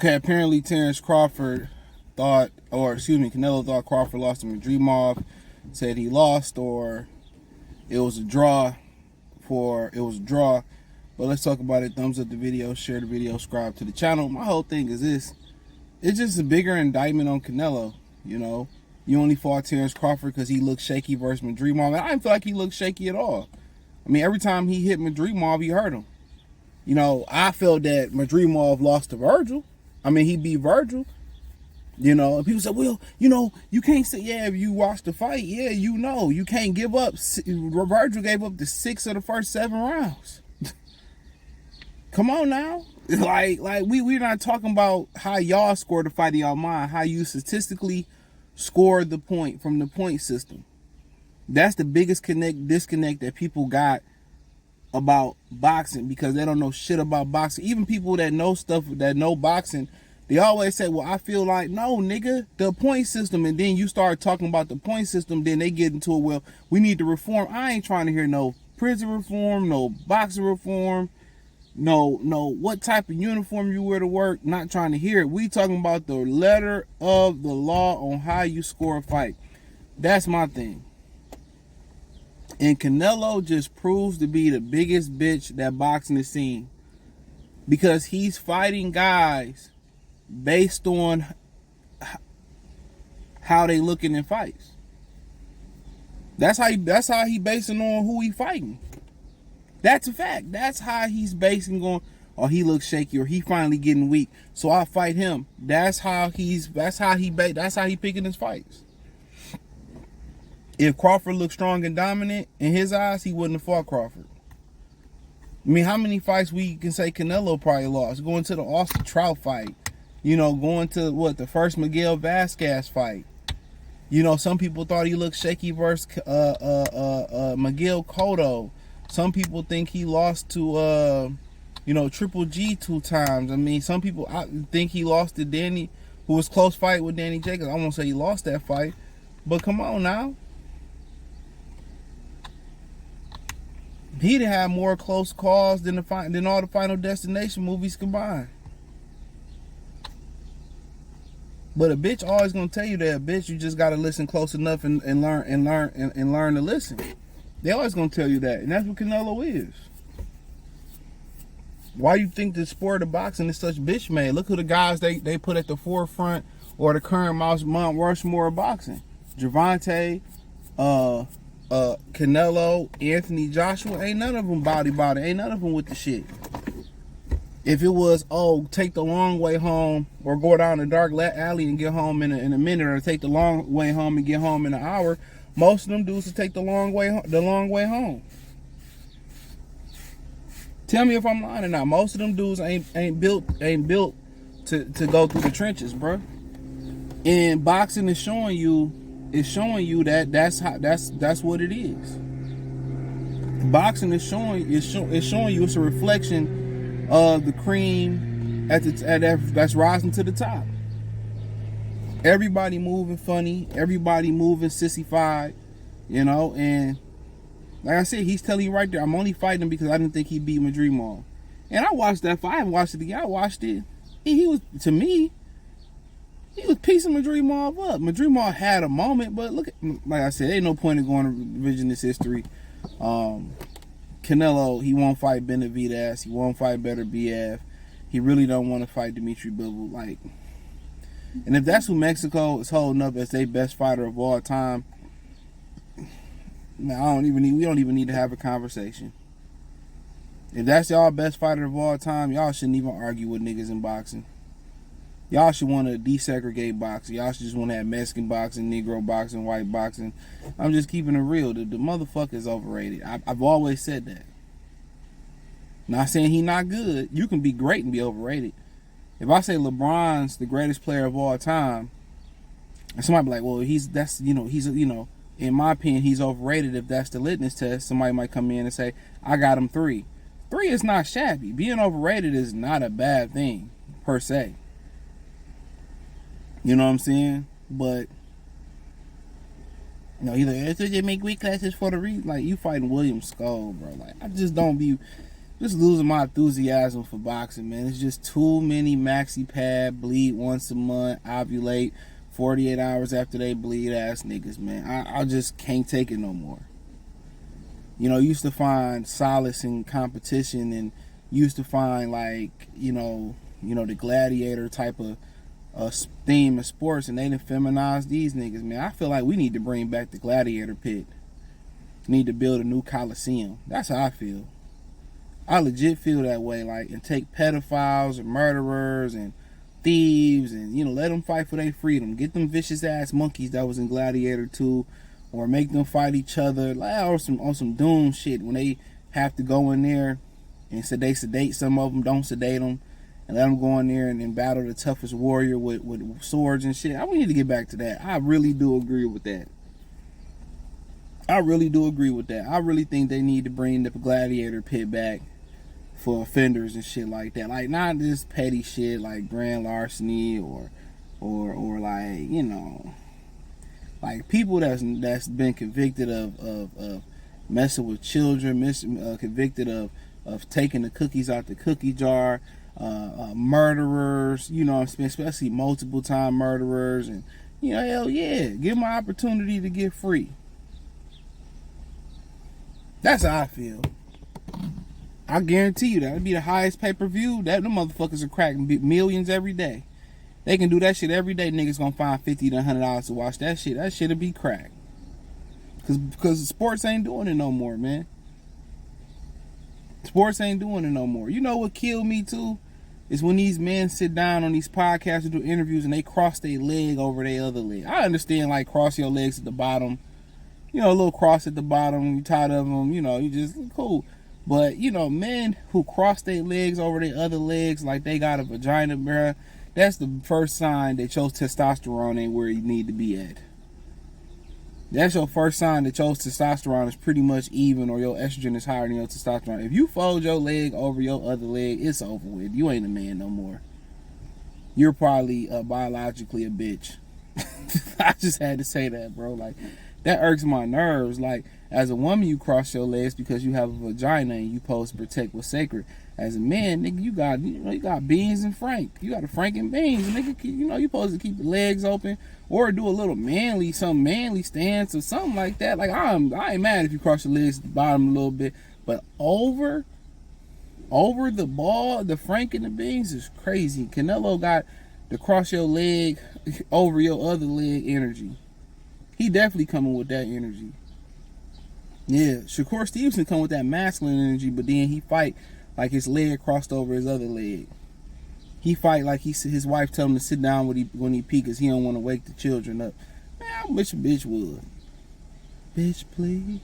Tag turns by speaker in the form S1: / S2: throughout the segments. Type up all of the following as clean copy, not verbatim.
S1: Okay, apparently Terence Crawford Canelo thought Crawford lost to Madrimov, said he lost or it was a draw. But let's talk about it. Thumbs up the video, share the video, subscribe to the channel. My whole thing is this. It's just a bigger indictment on Canelo, you know. You only fought Terence Crawford because he looked shaky versus Madrimov. And I didn't feel like he looked shaky at all. I mean, every time he hit Madrimov, he hurt him. You know, I felt that Madrimov lost to Virgil. I mean, he beat Virgil. You know, and people say, well, you know, you can't say, yeah, if you watch the fight, yeah, you know, you can't give up. Virgil gave up the 6 of the first 7 rounds. Come on now. Like we're not talking about how y'all scored the fight in y'all mind, how you statistically scored the point from the point system. That's the biggest disconnect that people got about boxing, because they don't know shit about boxing. Even people that know stuff, that know boxing, they always say, well, I feel like, no, nigga, the point system. And then you start talking about the point system, then they get into it, well, we need to reform. I ain't trying to hear no prison reform, no boxing reform, no what type of uniform you wear to work. Not trying to hear it. We talking about the letter of the law on how you score a fight. That's my thing. And Canelo just proves to be the biggest bitch that boxing has seen, because he's fighting guys based on how they looking in fights. That's how he basing on who he fighting. That's a fact. That's how he's basing on, oh, he looks shaky, or he finally getting weak, so I fight him. That's how he picking his fights. If Crawford looked strong and dominant in his eyes, he wouldn't have fought Crawford. I mean, how many fights we can say Canelo probably lost? Going to the Austin Trout fight. You know, going to, the first Miguel Vasquez fight. You know, some people thought he looked shaky versus Miguel Cotto. Some people think he lost to, Triple G 2 times. I mean, some people think he lost to Danny, who was close fight with Danny Jacobs. I won't say he lost that fight, but come on now. He'd have more close calls than all the Final Destination movies combined. But a bitch always gonna tell you that, bitch, you just gotta listen close enough and learn to listen. They always gonna tell you that, and that's what Canelo is. Why you think the sport of boxing is such bitch made? Look who the guys they put at the forefront, or the current Mount Rushmore of boxing. Gervonta, Canelo, Anthony Joshua, ain't none of them body. Ain't none of them with the shit. If it was, oh, take the long way home, or go down the dark alley and get home in a minute, or take the long way home and get home in an hour, most of them dudes will take the long way home. Tell me if I'm lying or not. Most of them dudes ain't built to go through the trenches, bro. And boxing is showing you that that's what it is. Boxing is showing you it's a reflection of the cream that's rising to the top. Everybody moving funny, everybody moving sissified, you know. And like I said, he's telling you right there, I'm only fighting him because I didn't think he beat Madrimov. And I watched that fight. I haven't watched it again. I watched it. He was, to me, he was piecing Madrimov up. Madrimov had a moment, but look, like I said, ain't no point in going to revisionist history. Canelo, he won't fight Benavidez. He won't fight Better BF. He really don't want to fight Dimitri Bivol. Like, and if that's who Mexico is holding up as their best fighter of all time, man, we don't even need to have a conversation. If that's y'all best fighter of all time, y'all shouldn't even argue with niggas in boxing. Y'all should want to desegregate boxing. Y'all should just want to have Mexican boxing, Negro boxing, white boxing. I'm just keeping it real. The motherfucker is overrated. I've always said that. Not saying he not good. You can be great and be overrated. If I say LeBron's the greatest player of all time, and somebody be like, well, in my opinion, he's overrated. If that's the litmus test, somebody might come in and say, I got him 3. 3 is not shabby. Being overrated is not a bad thing, per se. You know what I'm saying? But, you know, they make weight classes for the reason. Like, you fighting William Skull, bro. Like, I just don't be... just losing my enthusiasm for boxing, man. It's just too many maxi pad, bleed once a month, ovulate 48 hours after they bleed ass niggas, man. I just can't take it no more. You know, used to find solace in competition, and used to find, like, you know the gladiator type of theme of sports, and they done feminized these niggas, man. I feel like we need to bring back the gladiator pit. Need to build a new coliseum. That's how I feel. I legit feel that way, like, and take pedophiles and murderers and thieves and, let them fight for their freedom. Get them vicious ass monkeys that was in Gladiator 2, or make them fight each other, like, on some doom shit, when they have to go in there and sedate some of them, don't sedate them, and let them go in there and battle the toughest warrior with swords and shit. We need to get back to that. I really do agree with that. I really think they need to bring the gladiator pit back for offenders and shit like that. Like, not this petty shit like grand larceny or like, like people that's been convicted of messing with children, convicted of taking the cookies out the cookie jar, murderers, especially multiple time murderers, and hell yeah, give them an opportunity to get free. That's how I feel. I guarantee you that'll be the highest pay-per-view. Them motherfuckers are cracking millions every day. They can do that shit every day. Niggas gonna find $50 to $100 to watch that shit. That shit'll be cracked. Cause sports ain't doing it no more, man. Sports ain't doing it no more. You know what killed me too? Is when these men sit down on these podcasts and do interviews and they cross their leg over their other leg. I understand, like, cross your legs at the bottom. A little cross at the bottom. You tired of them, you just cool. But, men who cross their legs over their other legs like they got a vagina, bruh, that's the first sign that your testosterone ain't where you need to be at. That's your first sign that your testosterone is pretty much even, or your estrogen is higher than your testosterone. If you fold your leg over your other leg, it's over with. You ain't a man no more. You're probably biologically a bitch. I just had to say that, bro. Like, that irks my nerves. Like, as a woman, you cross your legs because you have a vagina and you supposed to protect what's sacred. As a man, nigga, you got beans and frank. You got a frank and beans. Nigga, you supposed to keep the legs open, or do a little manly stance or something like that. Like, I ain't mad if you cross your legs at the bottom a little bit, but over the ball, the frank and the beans is crazy. Canelo got the cross your leg over your other leg energy. He definitely coming with that energy. Yeah, Shakur Stevenson come with that masculine energy, but then he fight like his leg crossed over his other leg. He fight like his wife tell him to sit down when he pee because he don't want to wake the children up. Man, I wish a bitch would. Bitch, please.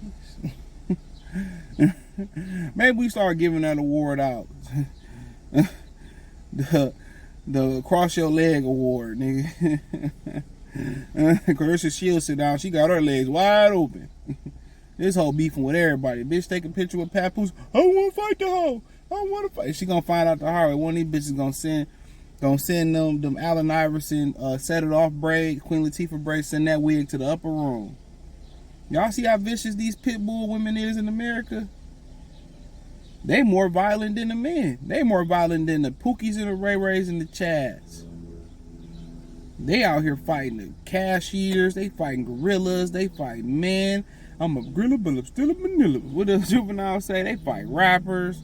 S1: Maybe we start giving that award out. the cross your leg award, nigga. Clarissa Shields sit down. She got her legs wide open. This hoe beefing with everybody. Bitch, take a picture with Papoose. I don't want to fight the hoe. I don't want to fight. She gonna find out the hard way. One of these bitches gonna send them Allen Iverson set it off braid, Queen Latifah braid, send that wig to the upper room. Y'all see how vicious these pit bull women is in America? They more violent than the men. They more violent than the Pookies and the Ray Rays and the Chads. They out here fighting the cashiers. They fighting gorillas. They fight men. I'm a gorilla, but I'm still a manila. What does Juvenile say? They fight rappers.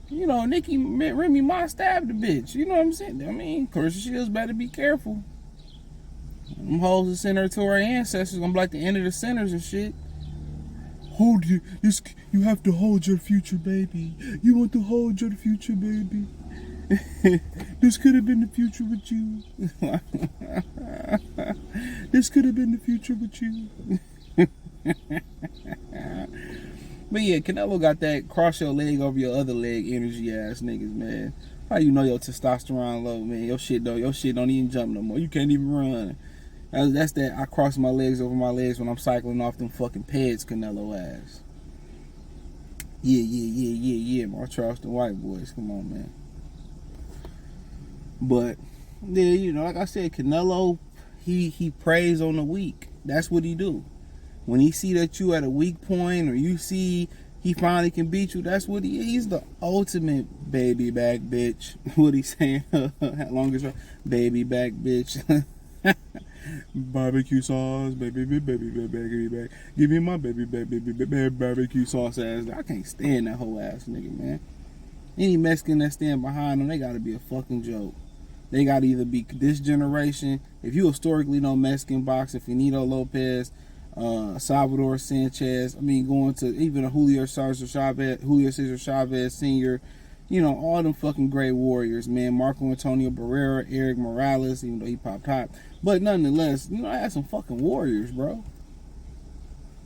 S1: Nicki Remy Ma stabbed the bitch. You know what I'm saying? I mean, Clarissa Shields better be careful. Them hoes that sent her to her ancestors gonna be like the end of the sinners and shit. Hold it. You have to hold your future, baby. You want to hold your future, baby. This could have been the future with you. This could have been the future with you. But yeah, Canelo got that cross your leg over your other leg energy ass niggas, man. How you know your testosterone low, man? Your shit don't even jump no more. You can't even run. That's that I cross my legs over my legs when I'm cycling off them fucking pads, Canelo ass. Yeah. My Charleston white boys. Come on, man. But yeah, like I said, Canelo, he preys on the weak. That's what he do. When he see that you at a weak point, or you see he finally can beat you. That's what he's the ultimate baby back bitch. What he saying? Longest baby back bitch. Barbecue sauce, baby back. Give me my baby back, barbecue sauce ass. I can't stand that whole ass nigga, man. Any Mexican that stand behind them, they gotta be a fucking joke. They gotta either be this generation. If you historically know Mexican boxing, Finito Lopez, Salvador Sanchez, going to even a Julio Cesar Chavez Sr., all them fucking great warriors, man. Marco Antonio Barrera, Eric Morales, even though he popped hot. But nonetheless, I had some fucking warriors, bro.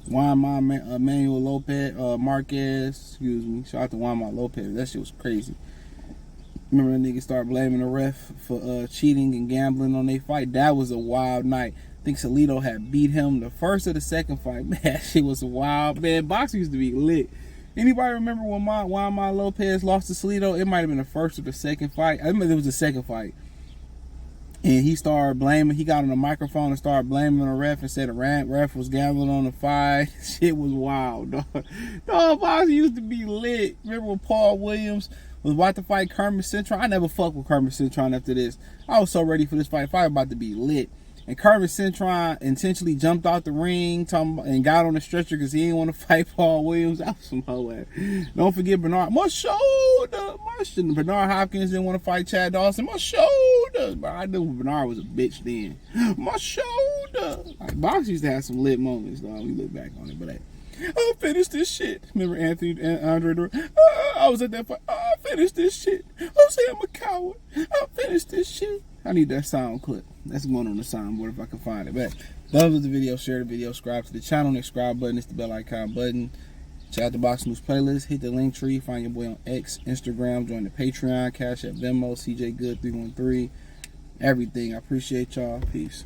S1: Juan Manuel Lopez, Marquez, excuse me. Shout out to Juan Manuel Lopez. That shit was crazy. Remember that nigga started blaming the ref for cheating and gambling on their fight? That was a wild night. I think Salido had beat him the first or the second fight. Man, that shit was wild. Man, boxing used to be lit. Anybody remember when Juan Manuel Lopez lost to Salido? It might have been the first or the second fight. I remember it was the second fight. And he started blaming, he got on the microphone and started blaming the ref and said the ref was gambling on the fight. Shit was wild, dog. Dog, boxing used to be lit. Remember when Paul Williams was about to fight Kermit Cintron? I never fucked with Kermit Cintron after this. I was so ready for this fight. Fight about to be lit. And Kermit Cintron intentionally jumped out the ring and got on the stretcher because he didn't want to fight Paul Williams. That was some hoe ass. Don't forget Bernard. My shoulder. Bernard Hopkins didn't want to fight Chad Dawson. My shoulder. But I knew Bernard was a bitch then. My shoulder. Like, boxing used to have some lit moments, dog. We look back on it. But hey, I'll finish this shit. Remember Andre? I was at that fight. I'll finish this shit. I'll say I'm a coward. I'll finish this shit. I need that sound clip. That's going on the soundboard if I can find it. But thumbs up the video, share the video, subscribe to the channel. Next subscribe button is the bell icon button. Check out the Box News playlist. Hit the link tree. Find your boy on X, Instagram. Join the Patreon. Cash App, Venmo, CJ Good 313. Everything. I appreciate y'all. Peace.